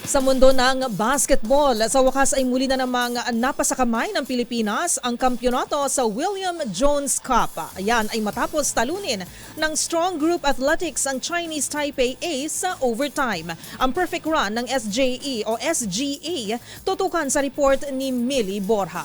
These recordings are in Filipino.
Sa mundo ng basketball, sa wakas ay muli na namang napasakamay ng Pilipinas ang kampyonato sa William Jones Cup. Ayan ay matapos talunin ng Strong Group Athletics ang Chinese Taipei Ace sa overtime. Ang perfect run ng SJE o SGA tutukan sa report ni Millie Borja.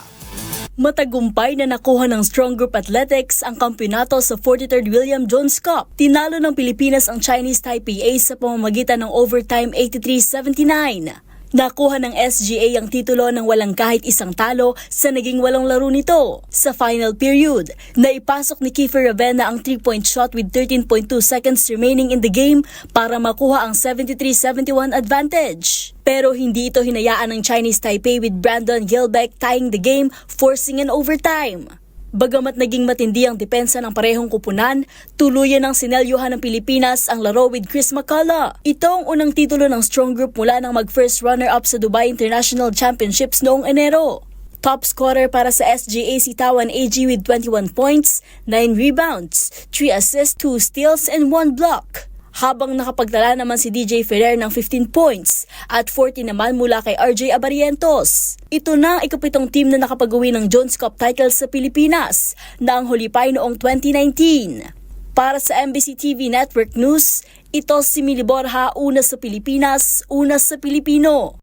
Matagumpay na nakuha ng Strong Group Athletics ang kampyonato sa 43rd William Jones Cup. Tinalo ng Pilipinas ang Chinese Taipei Ace sa pamamagitan ng overtime 83-79. Nakuha ng SGA ang titulo ng walang kahit isang talo sa naging 8 laro nito. Sa final period, naipasok ni Kiefer Ravena ang 3-point shot with 13.2 seconds remaining in the game para makuha ang 73-71 advantage. Pero hindi ito hinayaan ng Chinese Taipei with Brandon Gilbeck tying the game, forcing an overtime. Bagamat naging matindi ang depensa ng parehong kupunan, tuluyan ng sinelyuhan ng Pilipinas ang laro with Chris McCullough. Ito ang unang titulo ng Strong Group mula nang mag-first runner-up sa Dubai International Championships noong Enero. Top scorer para sa SGA si Tawan AG with 21 points, 9 rebounds, 3 assists, 2 steals, and 1 block. Habang nakapagtala naman si DJ Ferrer ng 15 points at 40 naman mula kay RJ Abarientos. Ito na ang ikapitong team na nakapag-uwi ng Jones Cup title sa Pilipinas na ang huli pa ay noong 2019. Para sa MBC TV Network News, ito si Millie Borja, una sa Pilipinas, una sa Pilipino.